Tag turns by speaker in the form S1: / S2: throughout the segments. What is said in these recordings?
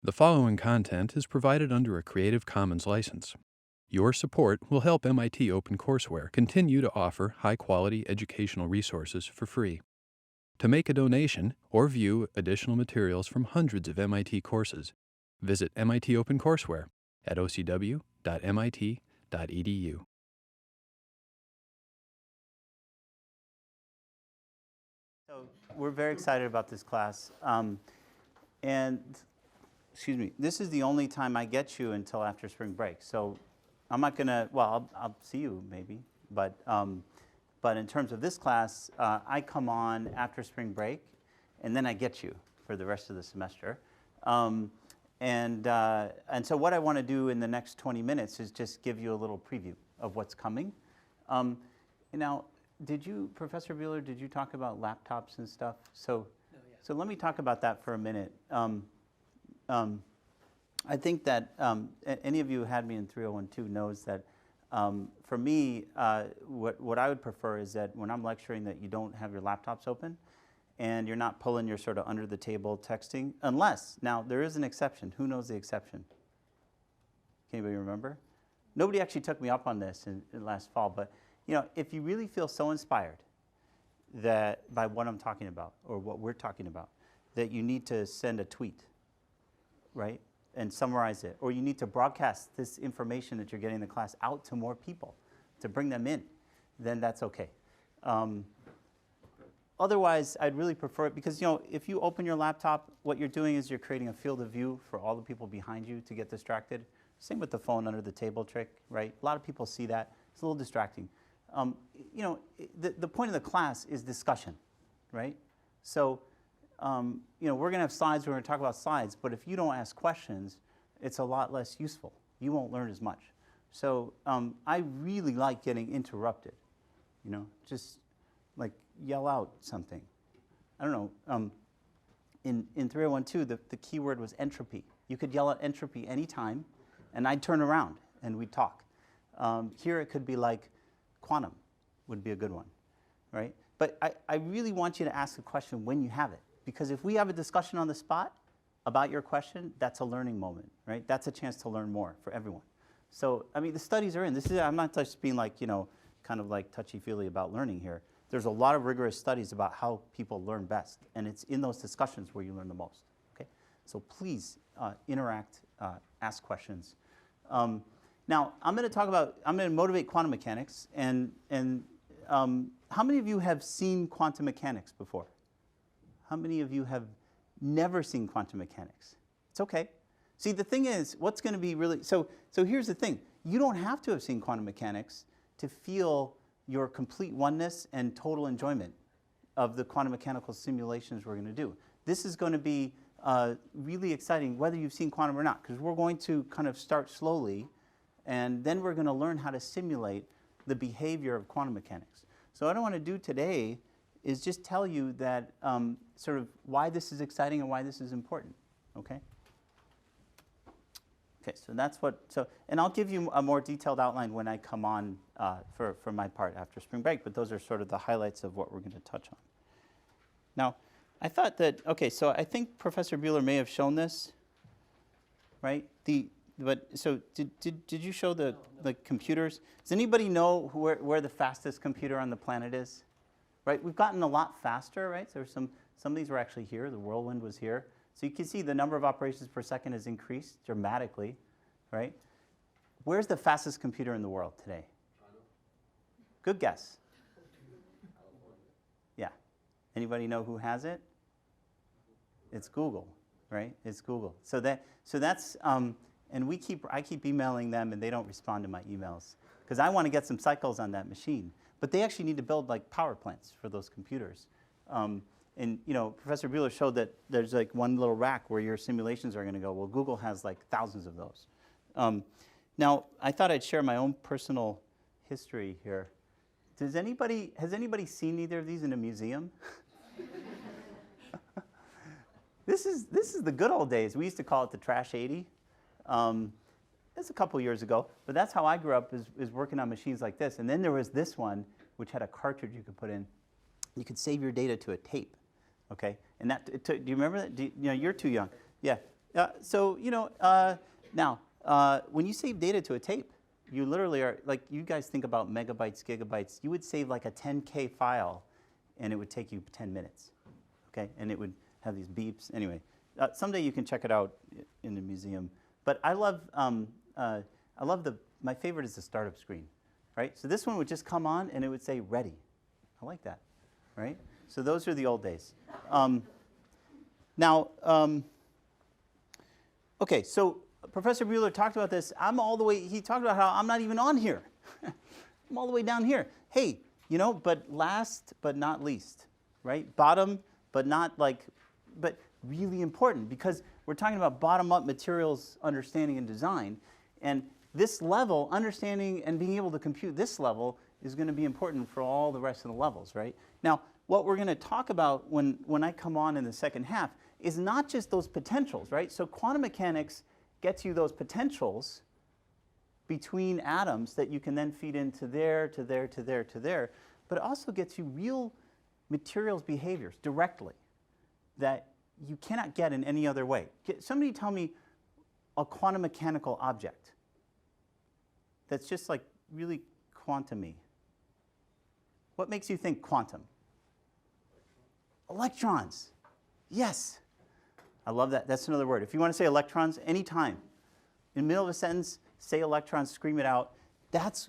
S1: The following content is provided under a Creative Commons license. Your support will help MIT OpenCourseware continue to offer high-quality educational resources for free. To make a donation or view additional materials from hundreds of MIT courses, visit MIT OpenCourseware at ocw.mit.edu.
S2: So we're very excited about this class. And excuse me, this is the only time I get you until after spring break. So I'm not gonna, well, I'll see you maybe, but in terms of this class, I come on after spring break, and then I get you for the rest of the semester. And so what I want to do in the next 20 minutes is just give you a little preview of what's coming. Now, Professor Bueller, did you talk about laptops and stuff? So let me talk about that for a minute. I think that any of you who had me in 3012 knows that for me, what I would prefer is that when I'm lecturing that you don't have your laptops open and you're not pulling your sort of under the table texting, unless, now there is an exception. Who knows the exception? Can anybody remember? Nobody actually took me up on this in last fall, but you know, if you really feel so inspired that by what I'm talking about or what we're talking about, that you need to send a tweet, right, and summarize it, or you need to broadcast this information that you're getting in the class out to more people to bring them in, then that's okay. Otherwise, I'd really prefer it because, you know, if you open your laptop, what you're doing is you're creating a field of view for all the people behind you to get distracted. Same with the phone under the table trick, right? A lot of people see that. It's a little distracting. You know, the point of the class is discussion, right? So, you know, we're going to have slides, we're going to talk about slides, but if you don't ask questions, it's a lot less useful. You won't learn as much. So I really like getting interrupted, you know, just like yell out something. I don't know, in 3012, the key word was entropy. You could yell out entropy anytime, and I'd turn around and we'd talk. Here it could be like quantum would be a good one, right? But I really want you to ask a question when you have it. Because if we have a discussion on the spot about your question, that's a learning moment, right? That's a chance to learn more for everyone. So, I mean, the studies are in. I'm not just being like, you know, kind of like touchy-feely about learning here. There's a lot of rigorous studies about how people learn best. And it's in those discussions where you learn the most, okay? So please interact, ask questions. Now, I'm going to motivate quantum mechanics. And how many of you have seen quantum mechanics before? How many of you have never seen quantum mechanics? It's okay. See, the thing is, what's going to be really, so here's the thing. You don't have to have seen quantum mechanics to feel your complete oneness and total enjoyment of the quantum mechanical simulations we're going to do. This is going to be really exciting, whether you've seen quantum or not, because we're going to kind of start slowly, and then we're going to learn how to simulate the behavior of quantum mechanics. So what I want to do today is just tell you that sort of why this is exciting and why this is important, okay? Okay, so that's what, and I'll give you a more detailed outline when I come on for my part after spring break, but those are sort of the highlights of what we're going to touch on. Now, I thought that, okay, so I think Professor Bueller may have shown this, right? So did you show the computers? Does anybody know where the fastest computer on the planet is? Right, we've gotten a lot faster, right? So some of these were actually here. The whirlwind was here. So you can see the number of operations per second has increased dramatically, right? Where's the fastest computer in the world today? China. Good guess. Yeah. Anybody know who has it? It's Google, right? It's Google. So that's and I keep emailing them and they don't respond to my emails because I want to get some cycles on that machine. But they actually need to build like power plants for those computers. And you know, Professor Bueller showed that there's like one little rack where your simulations are going to go. Well, Google has like thousands of those. Now, I thought I'd share my own personal history here. Has anybody seen either of these in a museum? This is the good old days. We used to call it the Trash 80. That's a couple years ago, but that's how I grew up, is working on machines like this. And then there was this one, which had a cartridge you could put in. You could save your data to a tape, okay? And that, do you remember that? You know, you're too young. Yeah, So, now, when you save data to a tape, you literally are, like, you guys think about megabytes, gigabytes. You would save like a 10K file, and it would take you 10 minutes, okay? And it would have these beeps. Anyway, someday you can check it out in the museum. But I love my favorite is the startup screen, right? So this one would just come on, and it would say ready. I like that, right? So those are the old days. Now, okay, so Professor Bueller talked about this. He talked about how I'm not even on here. I'm all the way down here. Hey, but last but not least, right? Bottom, but really important, because we're talking about bottom-up materials understanding and design. And this level, understanding and being able to compute this level, is going to be important for all the rest of the levels, right? Now, what we're going to talk about when I come on in the second half is not just those potentials, right? So quantum mechanics gets you those potentials between atoms that you can then feed into there, to there, to there, to there, but it also gets you real materials behaviors directly that you cannot get in any other way. Somebody tell me a quantum mechanical object that's just like really quantum-y. What makes you think quantum? Electrons. Yes. I love that. That's another word. If you want to say electrons, anytime, in the middle of a sentence, say electrons, scream it out. That's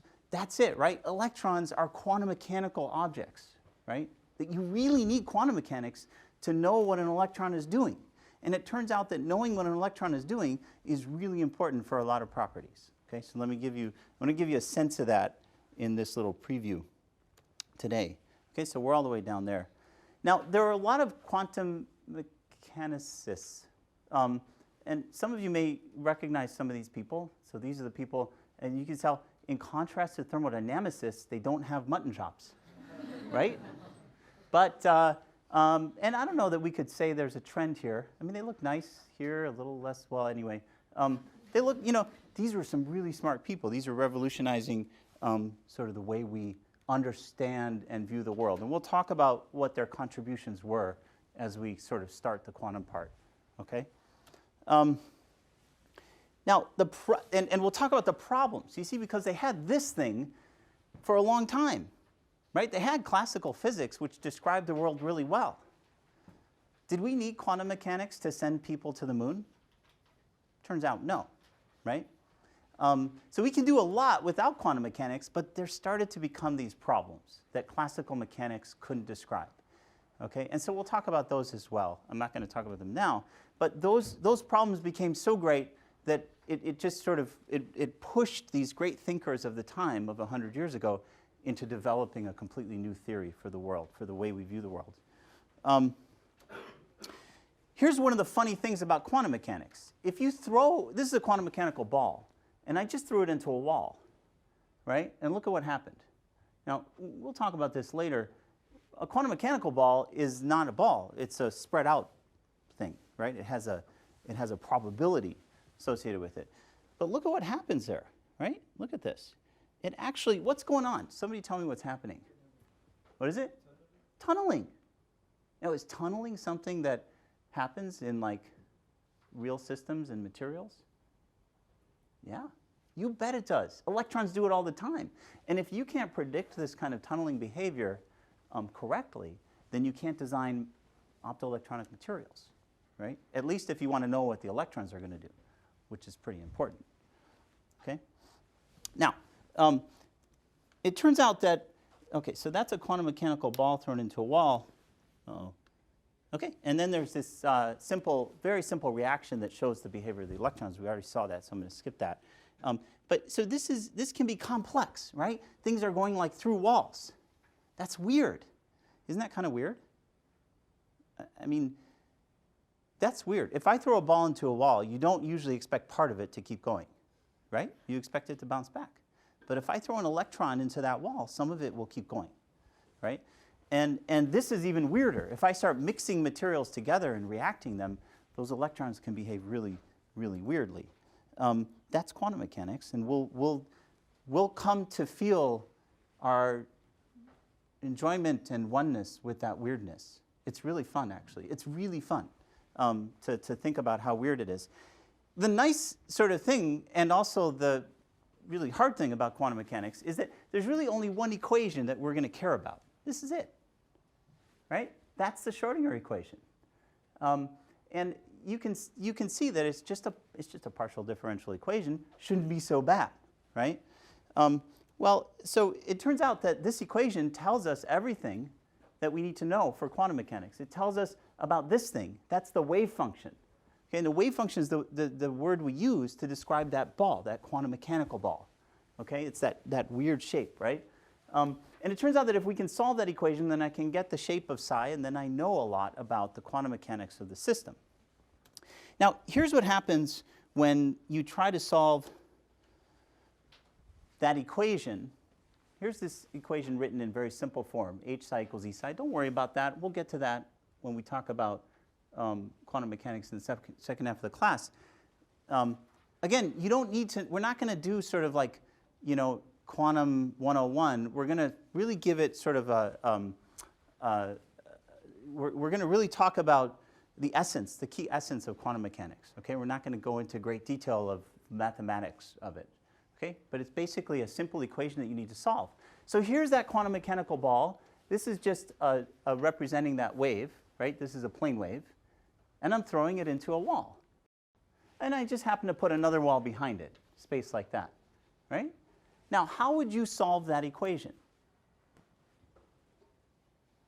S2: it, right? Electrons are quantum mechanical objects, right? That you really need quantum mechanics to know what an electron is doing. And it turns out that knowing what an electron is doing is really important for a lot of properties. Okay, so I'm going to give you a sense of that in this little preview today. Okay, so we're all the way down there. Now, there are a lot of quantum mechanicists, and some of you may recognize some of these people. So these are the people, and you can tell, in contrast to thermodynamicists, they don't have mutton chops, right? But, and I don't know that we could say there's a trend here. I mean, they look nice here, a little less, well, anyway. They look, these were some really smart people. These are revolutionizing sort of the way we understand and view the world. And we'll talk about what their contributions were as we sort of start the quantum part, okay? Now, and we'll talk about the problems. You see, because they had this thing for a long time, right? They had classical physics, which described the world really well. Did we need quantum mechanics to send people to the moon? Turns out, no, right? So we can do a lot without quantum mechanics, but there started to become these problems that classical mechanics couldn't describe. Okay, and so we'll talk about those as well. I'm not going to talk about them now, but those problems became so great that it just sort of it pushed these great thinkers of the time of 100 years ago into developing a completely new theory for the world, for the way we view the world. Here's one of the funny things about quantum mechanics. If you this is a quantum mechanical ball, and I just threw it into a wall, right? And look at what happened. Now, we'll talk about this later. A quantum mechanical ball is not a ball. It's a spread out thing, right? It has a probability associated with it. But look at what happens there, right? Look at this. It actually, what's going on? Somebody tell me what's happening. What is it? Tunneling. Now, is tunneling something that happens in like real systems and materials? Yeah, you bet it does. Electrons do it all the time. And if you can't predict this kind of tunneling behavior correctly, then you can't design optoelectronic materials, right? At least if you want to know what the electrons are going to do, which is pretty important. Okay? Now, it turns out that, okay, so that's a quantum mechanical ball thrown into a wall. Uh-oh. Okay, and then there's this very simple reaction that shows the behavior of the electrons. We already saw that, so I'm going to skip that. But so this can be complex, right? Things are going like through walls. That's weird. Isn't that kind of weird? I mean, that's weird. If I throw a ball into a wall, you don't usually expect part of it to keep going, right? You expect it to bounce back. But if I throw an electron into that wall, some of it will keep going, right? And this is even weirder. If I start mixing materials together and reacting them, those electrons can behave really, really weirdly. That's quantum mechanics, and we'll come to feel our enjoyment and oneness with that weirdness. It's really fun, actually. It's really fun. to think about how weird it is. The nice sort of thing, and also the really hard thing about quantum mechanics, is that there's really only one equation that we're going to care about. This is it, right? That's the Schrodinger equation. And you can see that it's just a partial differential equation. Shouldn't be so bad, right? Well, so it turns out that this equation tells us everything that we need to know for quantum mechanics. It tells us about this thing. That's the wave function. Okay, and the wave function is the word we use to describe that ball, that quantum mechanical ball. Okay, it's that weird shape, right? And it turns out that if we can solve that equation, then I can get the shape of psi, and then I know a lot about the quantum mechanics of the system. Now, here's what happens when you try to solve that equation. Here's this equation written in very simple form, h psi equals e psi. Don't worry about that. We'll get to that when we talk about quantum mechanics in the second half of the class. Again, you don't need to, we're not going to do sort of like, you know, quantum 101. We're going to really give it sort of a, we're going to really talk about the essence, the key essence of quantum mechanics. Okay, we're not going to go into great detail of mathematics of it. Okay, but it's basically a simple equation that you need to solve. So here's that quantum mechanical ball. This is just representing that wave, right? This is a plane wave. And I'm throwing it into a wall. And I just happen to put another wall behind it, space like that, right? Now, how would you solve that equation?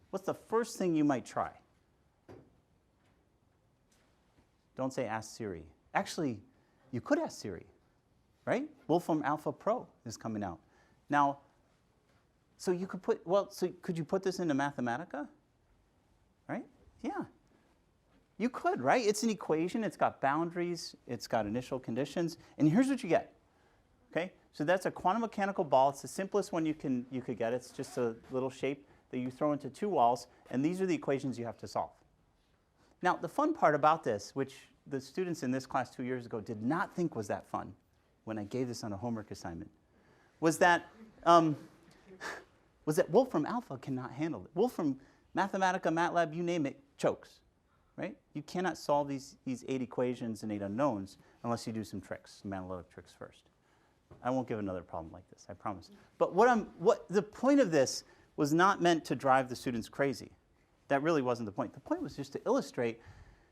S2: What's the first thing you might try? Don't say ask Siri. Actually, you could ask Siri, right? Wolfram Alpha Pro is coming out. Now, so you could put, well, so could you put this into Mathematica? Right? Yeah. You could, right? It's an equation. It's got boundaries. It's got initial conditions. And here's what you get. Okay? So that's a quantum mechanical ball. It's the simplest one you could get. It's just a little shape that you throw into two walls. And these are the equations you have to solve. Now, the fun part about this, which the students in this class 2 years ago did not think was that fun when I gave this on a homework assignment, was that Wolfram Alpha cannot handle it. Wolfram, Mathematica, MATLAB, you name it, chokes. Right? You cannot solve these 8 equations and 8 unknowns unless you do some tricks, some analytic tricks first. I won't give another problem like this, I promise. But the point of this was not meant to drive the students crazy. That really wasn't the point. The point was just to illustrate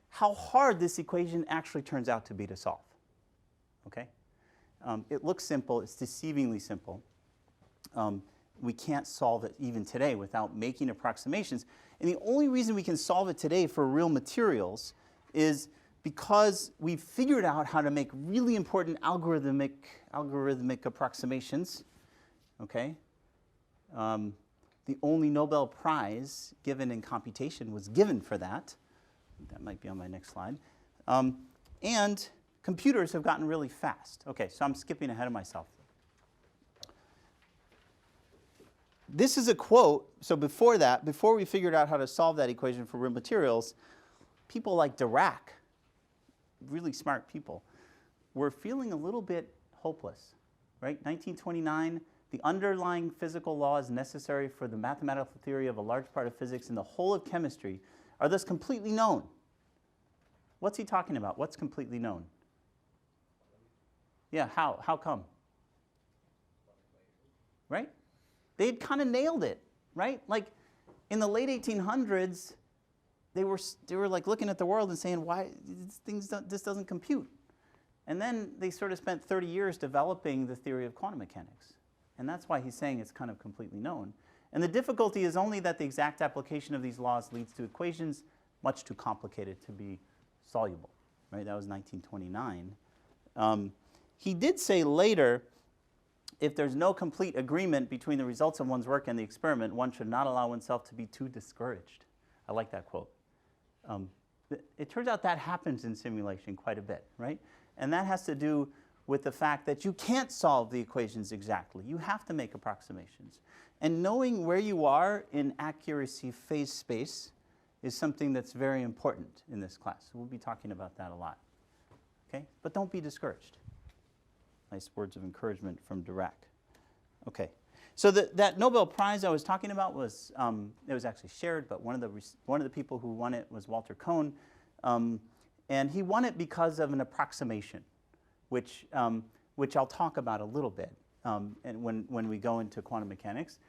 S2: how hard this equation actually turns out to be to solve. Okay? It looks simple. It's deceivingly simple. We can't solve it even today without making approximations. And the only reason we can solve it today for real materials is because we've figured out how to make really important algorithmic approximations. Okay? The only Nobel Prize given in computation was given for that. That might be on my next slide. And computers have gotten really fast. Okay, so I'm skipping ahead of myself. This is a quote. So before that, before we figured out how to solve that equation for real materials, people like Dirac, really smart people, were feeling a little bit hopeless, right? 1929, the underlying physical laws necessary for the mathematical theory of a large part of physics and the whole of chemistry are thus completely known. What's he talking about? What's completely known? Yeah, how? How come? Right? They had kind of nailed it, right? Like in the late 1800s, they were like looking at the world and saying, why this doesn't compute? And then they sort of spent 30 years developing the theory of quantum mechanics. And that's why he's saying it's kind of completely known. And the difficulty is only that the exact application of these laws leads to equations much too complicated to be soluble. Right? That was 1929. He did say later, if there's no complete agreement between the results of one's work and the experiment, one should not allow oneself to be too discouraged. I like that quote. It turns out that happens in simulation quite a bit, right? And that has to do with the fact that you can't solve the equations exactly. You have to make approximations. And knowing where you are in accuracy phase space is something that's very important in this class. We'll be talking about that a lot. Okay? But don't be discouraged. Nice words of encouragement from Dirac. Okay. So that Nobel Prize I was talking about was, it was actually shared, but one of the people who won it was Walter Kohn. And he won it because of an approximation, which I'll talk about a little bit and when we go into quantum mechanics.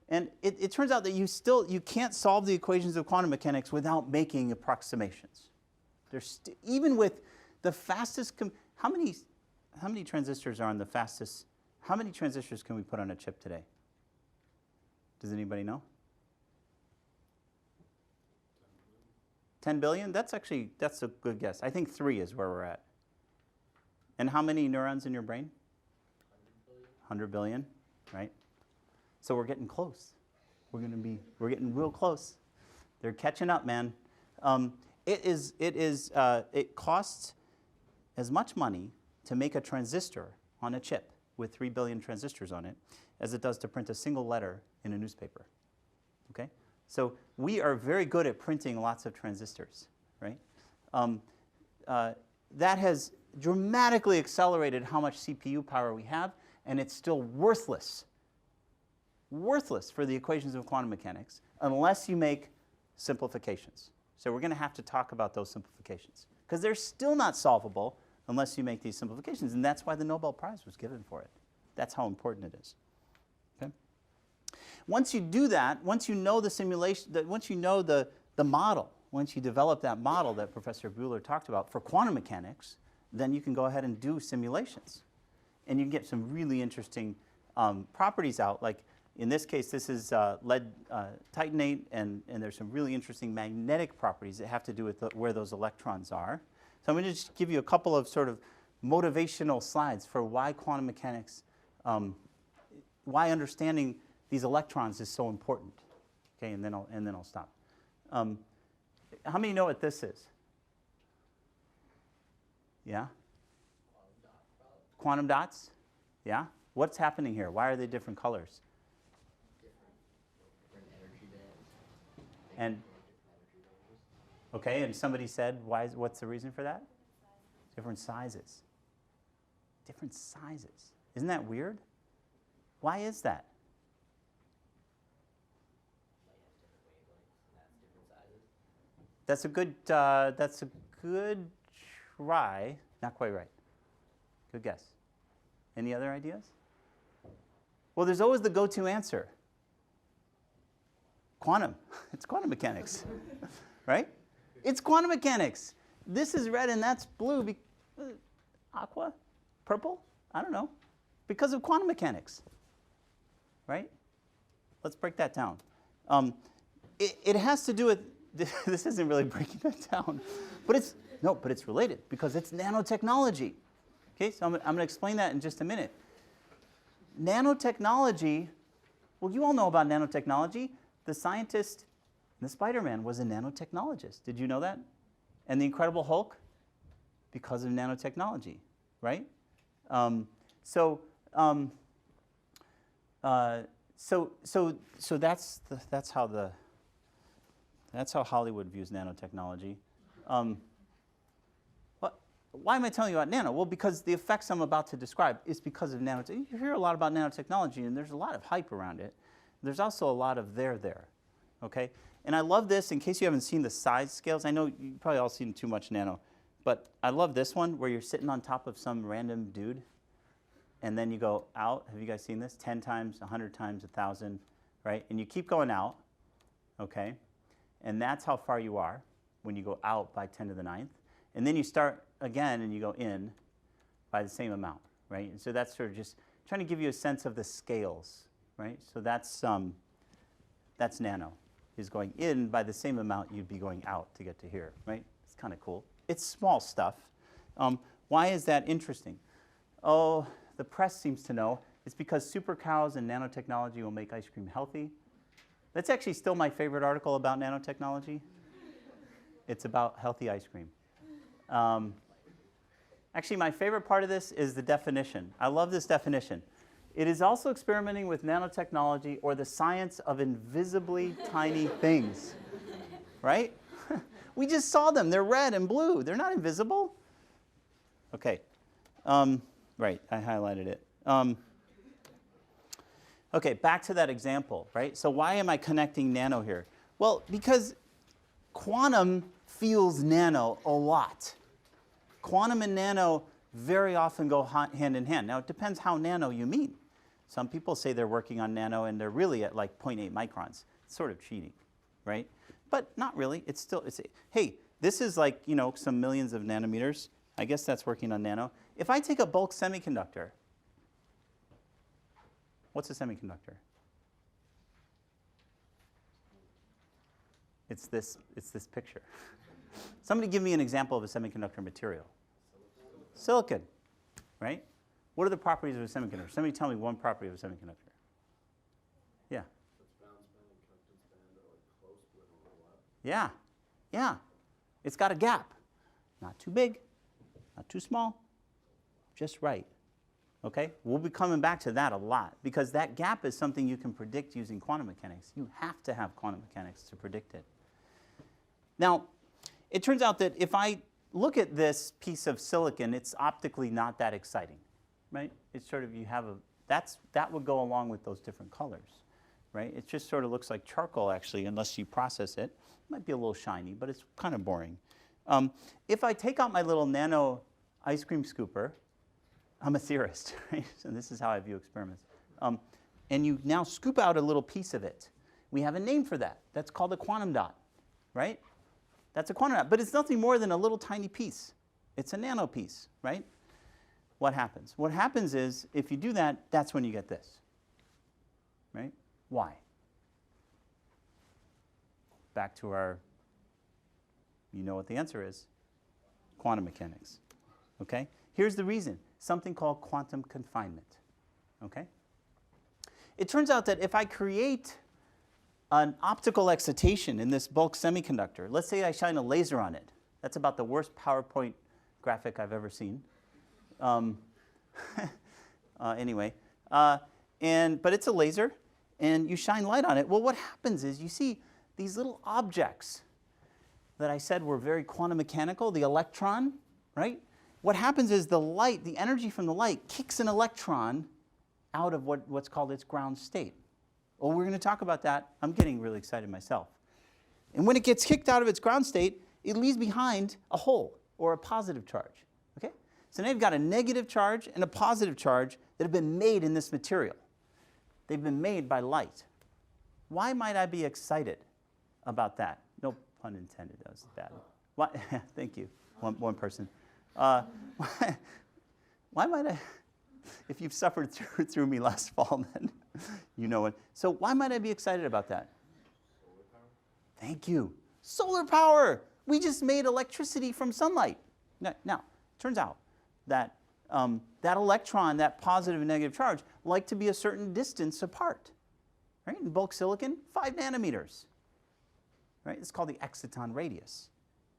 S2: And it turns out that you can't solve the equations of quantum mechanics without making approximations. Even with the fastest, how many transistors are on the fastest? How many transistors can we put on a chip today? Does anybody know? 10 billion? That's a good guess. I think 3 is where we're at. And how many neurons in your brain? 100 billion, right? So we're getting close. We're getting real close. They're catching up, man. It costs as much money to make a transistor on a chip with 3 billion transistors on it as it does to print a single letter in a newspaper. Okay? So we are very good at printing lots of transistors, right? That has dramatically accelerated how much CPU power we have, and it's still worthless for the equations of quantum mechanics unless you make simplifications. So we're going to have to talk about those simplifications because they're still not solvable unless you make these simplifications, and that's why the Nobel Prize was given for it. That's how important it is. Okay? Once you do that, once you know the simulation, once you know the model, once you develop that model that Professor Buehler talked about for quantum mechanics, then you can go ahead and do simulations. And you can get some really interesting properties out. Like in this case, this is lead titanate, and there's some really interesting magnetic properties that have to do with where those electrons are. So I'm going to just give you a couple of sort of motivational slides for why quantum mechanics, why understanding these electrons is so important. Okay, and then I'll stop. How many know what this is? Yeah? Quantum dots? Yeah? What's happening here? Why are they different colors?
S3: Different energy bands.
S2: And okay, and somebody said, what's the reason for that? Different sizes. Different sizes. Isn't that weird? Why is that? That's a good try. Not quite right. Good guess. Any other ideas? Well, there's always the go-to answer. Quantum. It's quantum mechanics. Right? It's quantum mechanics. This is red and that's blue. Aqua? Purple? I don't know. Because of quantum mechanics. Right? Let's break that down. It has to do with, this isn't really breaking that down, but it's related because it's nanotechnology. Okay, so I'm going to explain that in just a minute. Nanotechnology, well, you all know about nanotechnology. The scientist in the Spider-Man was a nanotechnologist. Did you know that? And the Incredible Hulk, because of nanotechnology, right? So that's how Hollywood views nanotechnology. Why am I telling you about nano? Well, because the effects I'm about to describe is because of nanotechnology. You hear a lot about nanotechnology, and there's a lot of hype around it. There's also a lot of there, okay? And I love this, in case you haven't seen the size scales. I know you've probably all seen too much nano, but I love this one where you're sitting on top of some random dude, and then you go out. Have you guys seen this? 10 times, 100 times, 1,000, right? And you keep going out, okay? And that's how far you are when you go out by 10 to the 9th. And then you start again and you go in by the same amount, right? And so that's sort of just trying to give you a sense of the scales, right? So that's nano, is going in by the same amount you'd be going out to get to here, right? It's kind of cool. It's small stuff. Why is that interesting? Oh, the press seems to know. It's because super cows and nanotechnology will make ice cream healthy. That's actually still my favorite article about nanotechnology. It's about healthy ice cream. Actually, my favorite part of this is the definition. I love this definition. It is also experimenting with nanotechnology or the science of invisibly tiny things. Right? We just saw them. They're red and blue. They're not invisible. Okay. Right, I highlighted it. Okay, back to that example, right? So why am I connecting nano here? Well, because Quantum feels nano a lot. Quantum and nano very often go hand in hand. Now, it depends how nano you mean. Some people say they're working on nano and they're really at like 0.8 microns. It's sort of cheating, right? But not really. It's still, hey, this is like, you know, some millions of nanometers. I guess that's working on nano. If I take a bulk semiconductor, what's a semiconductor? It's this picture. Somebody give me an example of a semiconductor material. Silicon, right? What are the properties of a semiconductor? Somebody tell me one property of a semiconductor. Yeah. Yeah, yeah. It's got a gap. Not too big, not too small, just right. Okay? We'll be coming back to that a lot because that gap is something you can predict using quantum mechanics. You have to have quantum mechanics to predict it. Now, it turns out that if I look at this piece of silicon, it's optically not that exciting, right? It's sort of, you have a, that would go along with those different colors, right? It just sort of looks like charcoal, actually, unless you process it. It might be a little shiny, but it's kind of boring. If I take out my little nano ice cream scooper, I'm a theorist, right? So this is how I view experiments. And you now scoop out a little piece of it. We have a name for that. That's called a quantum dot, right? That's a quantum dot, but it's nothing more than a little tiny piece. It's a nano piece, right? What happens? What happens is, if you do that, that's when you get this, right? Why? Back to our, you know what the answer is, quantum mechanics, okay? Here's the reason, something called quantum confinement, okay? It turns out that if I create an optical excitation in this bulk semiconductor, let's say I shine a laser on it. That's about the worst PowerPoint graphic I've ever seen. Anyway, but it's a laser, and you shine light on it. Well, what happens is you see these little objects that I said were very quantum mechanical, the electron, right? What happens is the light, the energy from the light, kicks an electron out of what's called its ground state. Well, we're going to talk about that. I'm getting really excited myself. And when it gets kicked out of its ground state, it leaves behind a hole or a positive charge. Okay? So now you've got a negative charge and a positive charge that have been made in this material. They've been made by light. Why might I be excited about that? No pun intended. That was bad. Why? Thank you. One person. Why might I? If you've suffered through me last fall, then you know it. So why might I be excited about that?
S3: Solar power?
S2: Thank you. Solar power. We just made electricity from sunlight. Now it turns out that that electron, that positive and negative charge, like to be a certain distance apart. Right? In bulk silicon, 5 nanometers. Right? It's called the exciton radius.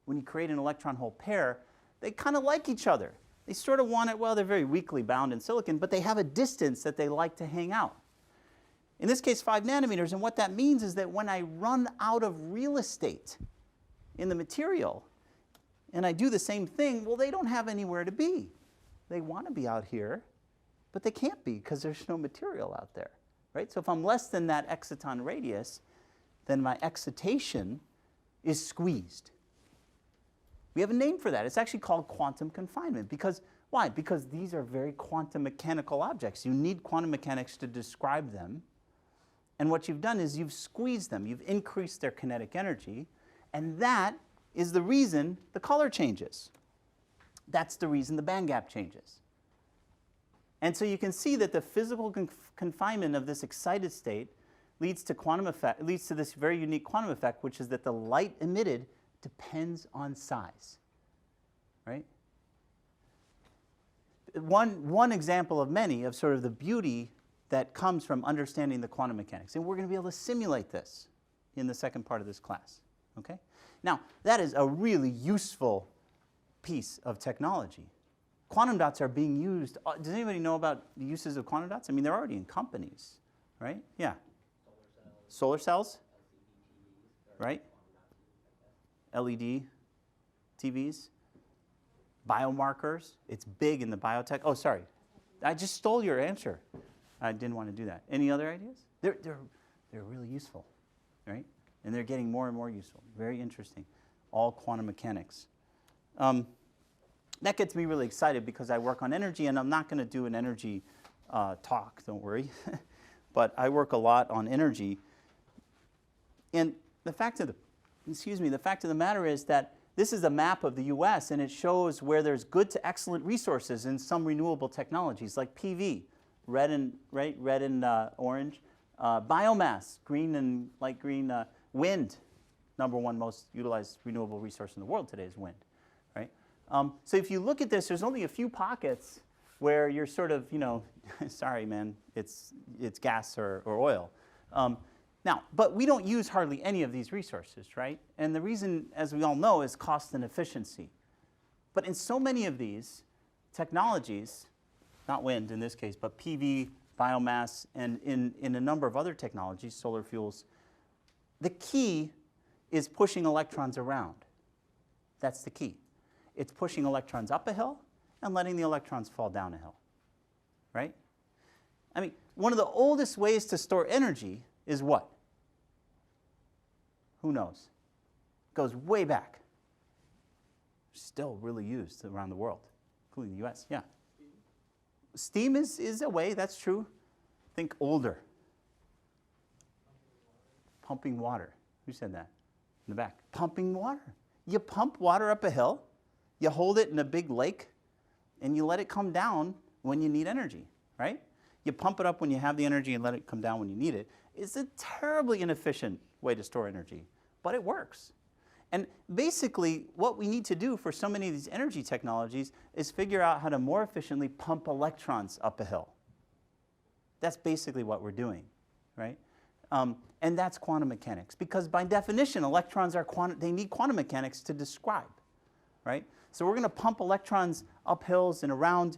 S2: When you create an electron-hole pair, they kind of like each other. They sort of want it, well, they're very weakly bound in silicon, but they have a distance that they like to hang out. In this case, 5 nanometers, and what that means is that when I run out of real estate in the material, and I do the same thing, well, they don't have anywhere to be. They want to be out here, but they can't be because there's no material out there, right? So if I'm less than that exciton radius, then my excitation is squeezed. We have a name for that. It's actually called quantum confinement. Because, why? Because these are very quantum mechanical objects. You need quantum mechanics to describe them. And what you've done is you've squeezed them. You've increased their kinetic energy. And that is the reason the color changes. That's the reason the band gap changes. And so you can see that the physical confinement of this excited state leads to this very unique quantum effect, which is that the light emitted depends on size, right? One example of many of sort of the beauty that comes from understanding the quantum mechanics. And we're going to be able to simulate this in the second part of this class, okay? Now, that is a really useful piece of technology. Quantum dots are being used. Does anybody know about the uses of quantum dots? I mean, they're already in companies, right? Yeah. Solar cells, right? LED TVs, biomarkers. It's big in the biotech. Oh, sorry. I just stole your answer. I didn't want to do that. Any other ideas? They're really useful, right? And they're getting more and more useful. Very interesting. All quantum mechanics. That gets me really excited because I work on energy, and I'm not going to do an energy talk, don't worry. But I work a lot on energy. And the fact of the matter is that this is a map of the US, and it shows where there's good to excellent resources in some renewable technologies like PV, red and orange, biomass, green and light green, wind. Number one most utilized renewable resource in the world today is wind, right? So if you look at this, there's only a few pockets where you're sort of, sorry, man, it's gas or oil. Now, but we don't use hardly any of these resources, right? And the reason, as we all know, is cost and efficiency. But in so many of these technologies, not wind in this case, but PV, biomass, and in a number of other technologies, solar fuels, the key is pushing electrons around. That's the key. It's pushing electrons up a hill and letting the electrons fall down a hill, right? I mean, one of the oldest ways to store energy is what? Who knows? It goes way back. Still really used around the world, including the US, yeah. Steam is a way, that's true. Think older. Pumping water. Who said that? In the back. Pumping water. You pump water up a hill, you hold it in a big lake, and you let it come down when you need energy, right? You pump it up when you have the energy and let it come down when you need it. It's a terribly inefficient way to store energy, but it works. And basically, what we need to do for so many of these energy technologies is figure out how to more efficiently pump electrons up a hill. That's basically what we're doing, right? And that's quantum mechanics, because by definition, electrons are they need quantum mechanics to describe, right? So we're going to pump electrons up hills and around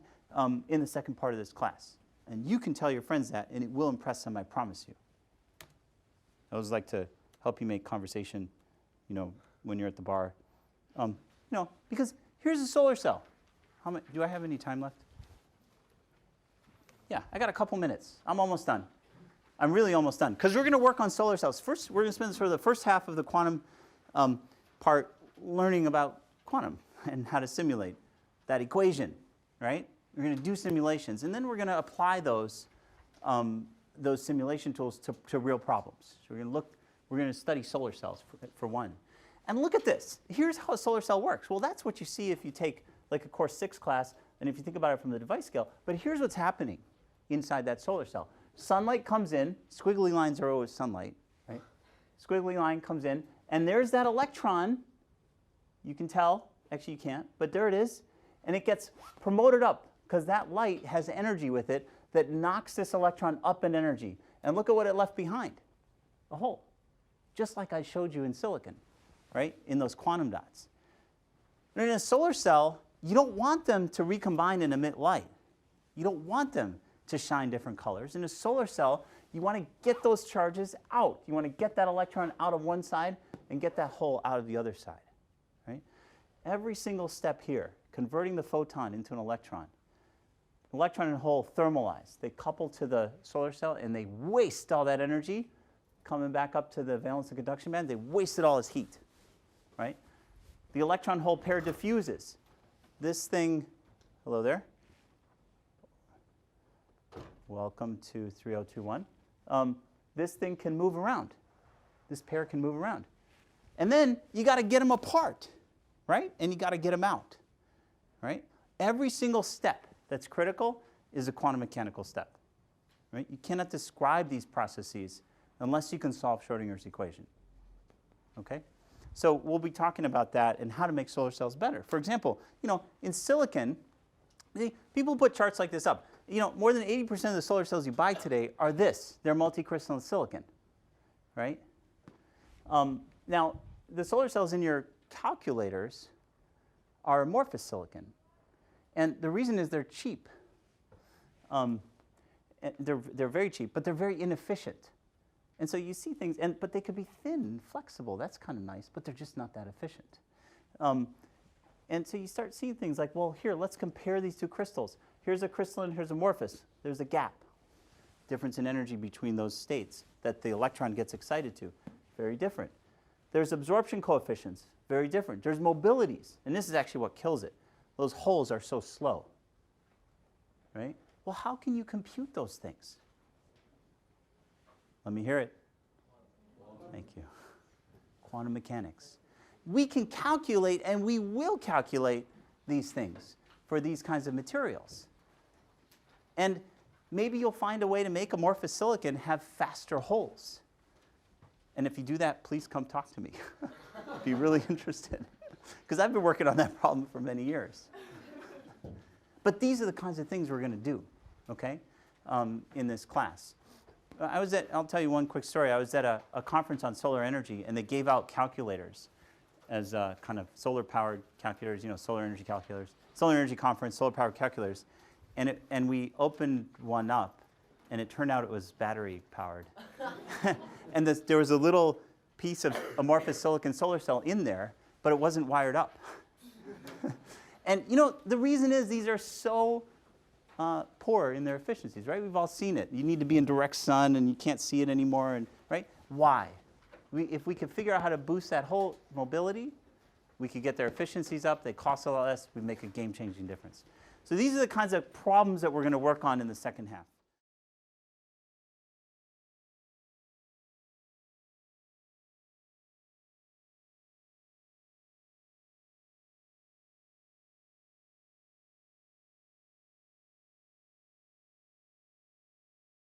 S2: in the second part of this class. And you can tell your friends that, and it will impress them, I promise you. I always like to help you make conversation, when you're at the bar. Because here's a solar cell. Do I have any time left? Yeah, I got a couple minutes. I'm almost done. I'm really almost done. Because we're going to work on solar cells. First, we're going to spend sort of the first half of the quantum part learning about quantum and how to simulate that equation, right? We're going to do simulations. And then we're going to apply those simulation tools to real problems. So we're going to study solar cells for one. And look at this. Here's how a solar cell works. Well, that's what you see if you take like a Course 6 class, and if you think about it from the device scale. But here's what's happening inside that solar cell. Sunlight comes in. Squiggly lines are always sunlight, right? Squiggly line comes in, and there's that electron. You can tell. Actually, you can't, but there it is. And it gets promoted up because that light has energy with it that knocks this electron up in energy. And look at what it left behind. A hole. Just like I showed you in silicon, right? In those quantum dots. And in a solar cell, you don't want them to recombine and emit light. You don't want them to shine different colors. In a solar cell, you want to get those charges out. You want to get that electron out of one side and get that hole out of the other side, right? Every single step here, converting the photon into an electron. Electron and hole thermalize. They couple to the solar cell and they waste all that energy coming back up to the valence and conduction band. They wasted all its heat, right? The electron hole pair diffuses. This thing, hello there. Welcome to 3021. This thing can move around. This pair can move around. And then you got to get them apart, right? And you got to get them out, right? Every single step that's critical is a quantum mechanical step, right? You cannot describe these processes unless you can solve Schrödinger's equation, okay? So we'll be talking about that and how to make solar cells better. For example, in silicon, people put charts like this up. More than 80% of the solar cells you buy today are this. They're multicrystalline silicon, right? Now, the solar cells in your calculators are amorphous silicon. And the reason is they're cheap. They're very cheap, but they're very inefficient. And so you see things, but they could be thin and flexible. That's kind of nice, but they're just not that efficient. And so you start seeing things like, well, here, let's compare these two crystals. Here's a crystalline, here's amorphous. There's a gap, difference in energy between those states that the electron gets excited to. very different. There's absorption coefficients, very different. There's mobilities, and this is actually what kills it. Those holes are so slow, right? Well, how can you compute those things? Let me hear it. Thank you. Quantum mechanics. We can calculate, and we will calculate these things for these kinds of materials. And maybe you'll find a way to make amorphous silicon have faster holes. And if you do that, please come talk to me. I'd be really interested. Because I've been working on that problem for many years. But these are the kinds of things we're going to do, okay, in this class. I'll tell you one quick story. I was at a conference on solar energy, and they gave out calculators as kind of solar-powered calculators, you know, solar energy calculators. Solar energy conference, solar-powered calculators. And we opened one up, and it turned out it was battery-powered. And there was a little piece of amorphous silicon solar cell in there, but it wasn't wired up. And you know, the reason is these are so poor in their efficiencies, right? We've all seen it. You need to be in direct sun, and you can't see it anymore, and right? Why? If we could figure out how to boost that whole mobility, we could get their efficiencies up. They cost a lot less. We make a game-changing difference. So these are the kinds of problems that we're going to work on in the second half.